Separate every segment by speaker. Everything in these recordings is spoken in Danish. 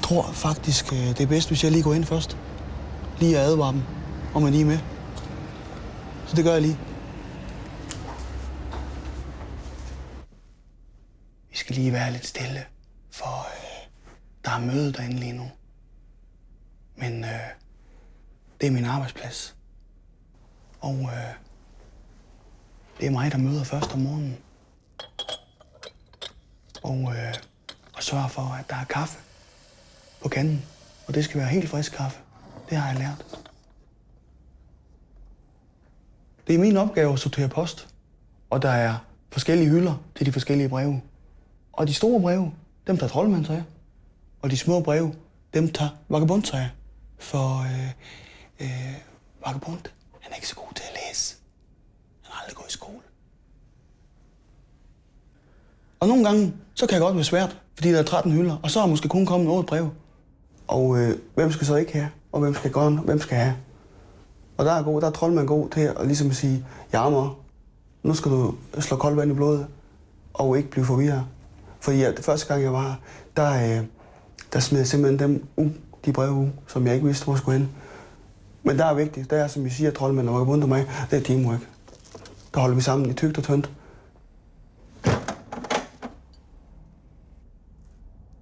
Speaker 1: tror faktisk, det er bedst, hvis jeg lige går ind først. Lige at advare dem, om man lige er med. Så det gør jeg lige. Vi skal lige være lidt stille, for der er møde derinde lige nu. Men det er min arbejdsplads. Og det er mig, der møder først om morgenen. Og sørger for, at der er kaffe på kanden. Og det skal være helt frisk kaffe. Det har jeg lært. Det er min opgave at sortere post. Og der er forskellige hylder til de forskellige breve. Og de store breve, dem tager troldmand sig af. Og de små breve, dem tager vagabond sig af. For vagabond, han er ikke så god til at læse. Han har aldrig gået i skole. Og nogle gange, så kan det godt være svært, fordi der er 13 hylder, og så er måske kun kommet 8 breve. Og hvem skal så ikke have, og hvem skal gøre, hvem skal have? Og der er troldmand god til at ligesom sige, Jarmer, nu skal du slå koldt vand i blodet, og ikke blive forvirret. Fordi det første gang jeg var her, der smed jeg simpelthen de breve som jeg ikke vidste, hvor jeg skulle hen. Men der er vigtigt, der er, som vi siger, troldmænd og vagabond og mig, det er teamwork. Der holder vi sammen i tykt og tyndt.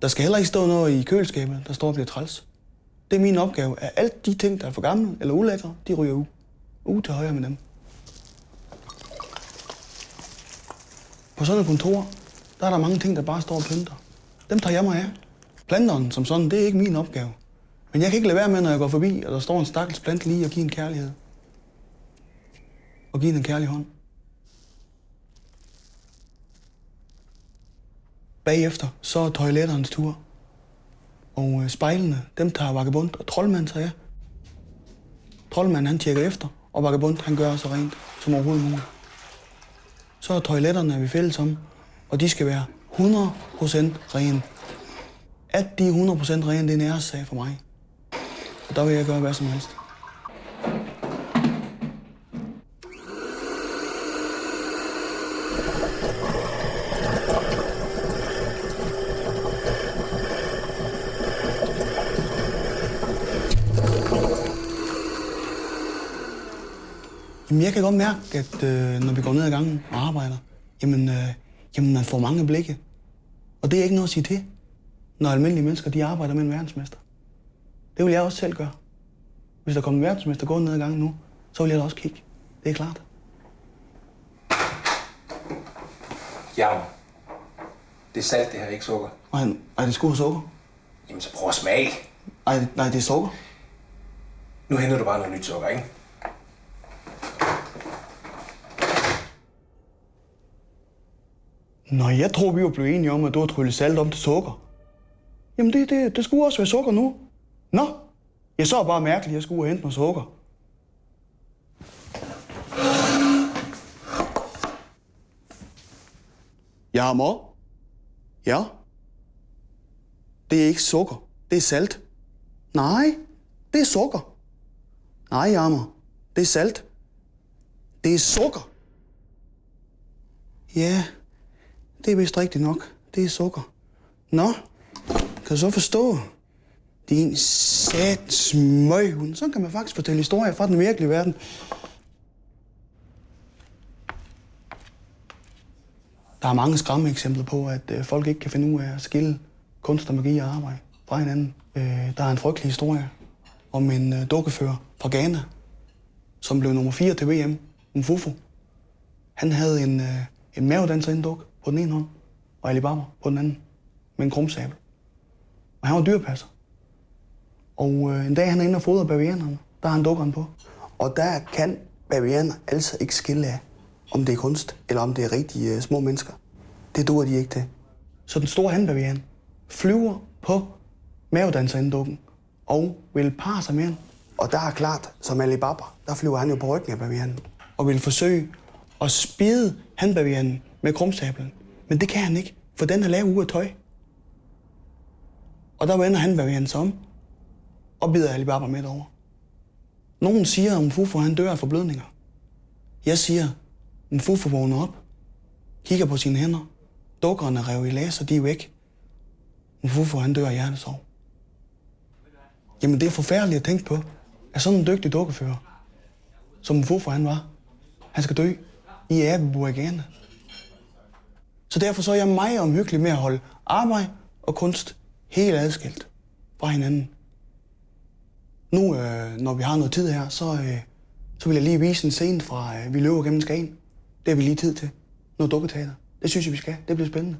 Speaker 1: Der skal heller ikke stå noget i køleskabet, der står og bliver træls. Det er min opgave, at alle de ting, der er for gamle eller ulækre, de ryger ud til højre med dem. På sådan et kontor, der er der mange ting, der bare står og pynter. Dem tager jeg mig af. Planteren som sådan, det er ikke min opgave. Men jeg kan ikke lade være med, når jeg går forbi, og der står en stakkels plante lige og give en kærlighed. Og give en kærlig hånd. Bagefter, så er toiletternes tur. Og spejlene, dem tager vagabond og troldmand sig af. Troldmand, han tjekker efter, og vagabond, han gør så rent som overhovedet muligt. Så er toiletterne, er vi fælles om, og de skal være 100% rene. At de er 100% rene, det er en æressag for mig. Og der vil jeg gøre hvad som helst. Jamen, jeg kan godt mærke, at når vi går ned ad gangen og arbejder, jamen man får mange blikke. Og det er ikke noget at sige til, når almindelige mennesker de arbejder med en verdensmester. Det vil jeg også selv gøre. Hvis der kommer en verdensmester gående ned ad gangen nu, så vil jeg da også kigge. Det er klart.
Speaker 2: Ja, det er salt, det her, ikke sukker.
Speaker 1: Nej, det skulle have sukker.
Speaker 2: Jamen, så prøv at smage.
Speaker 1: Nej, det er sukker.
Speaker 2: Nu henter du bare noget nyt sukker, ikke?
Speaker 1: Nå, jeg tror, vi var blevet enige om, at du har tryllet salt om til sukker. Jamen, det skulle også være sukker nu. Nå, jeg så bare mærkeligt, at jeg skulle hente noget sukker. Ja, mor? Ja? Det er ikke sukker. Det er salt. Nej, det er sukker. Nej, Jammer. Det er salt. Det er sukker. Ja, det er vist rigtigt nok. Det er sukker. Nå, kan du så forstå? Din satans møghund. Sådan kan man faktisk fortælle historier fra den virkelige verden. Der er mange skræmme eksempler på, at folk ikke kan finde ud af at skille kunst og magi og arbejde fra hinanden. Der er en frygtelig historie om en dukkefører fra Ghana, som blev nummer 4 til VM, Mfufu. Han havde en mavedanserinduk på den ene hånd, og Alibaba på den anden, med en krumsabel. Og han var dyrepasser. Og en dag han er inde og fodrer bavianerne, der har han dukkeren på. Og der kan bavianer altså ikke skille af, om det er kunst, eller om det er rigtige små mennesker. Det duer de ikke til. Så den store hanbavian flyver på mavedanserinddukken og vil parre sig med den. Og der er klart, som Alibaba, der flyver han jo på ryggen af bavianen og vil forsøge at spide hanbavianen med krumsablen. Men det kan han ikke, for den er lavet ud af tøj. Og der vender hanbavianen sig om og bider Alibaba midt over. Nogen siger, at Mfufu han dør af forblødninger. Jeg siger, at Mfufu vågner op, kigger på sine hænder, dukkerne er revet i læs, og de er væk. Mfufu han dør af hjertesorg. Jamen, det er forfærdeligt at tænke på, at sådan en dygtig dukkefører, som Fofo han var, han skal dø i Abibo i Ghana. Så derfor så er jeg meget omhyggelig med at holde arbejde og kunst helt adskilt fra hinanden. Nu, når vi har noget tid her, så vil jeg lige vise en scene fra Vi løber gennem Skagen. Det har vi lige tid til. Noget dukketeater. Det synes jeg, vi skal. Det bliver spændende.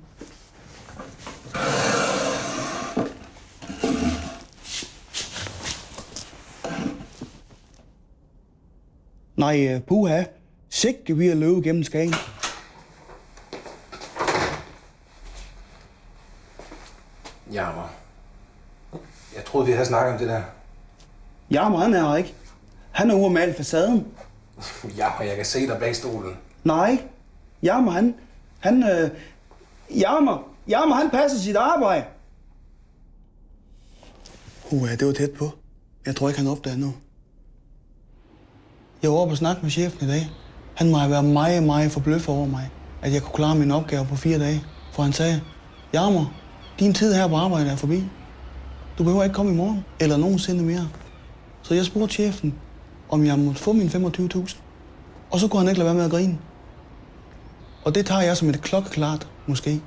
Speaker 1: Nej, puha. Sikke vi at løbe gennem Skagen.
Speaker 2: Jammer. Jeg troede, vi havde snakket om det der.
Speaker 1: Jammer, han er her ikke. Han er ude at male facaden.
Speaker 2: Jammer, jeg kan se dig bag stolen.
Speaker 1: Nej. Jammer, Jammer, han passer sit arbejde. Det var tæt på. Jeg tror ikke, han opdager nu. Jeg var oppe og snakke med chefen i dag. Han må have været meget, meget forbløffet over mig, at jeg kunne klare min opgave på 4 dage. For han sagde, Jammer, din tid her på arbejde er forbi. Du behøver ikke komme i morgen, eller nogensinde mere. Så jeg spurgte chefen, om jeg måtte få mine 25.000. Og så kunne han ikke lade være med at grine. Og det tager jeg som et klokkeklart, måske.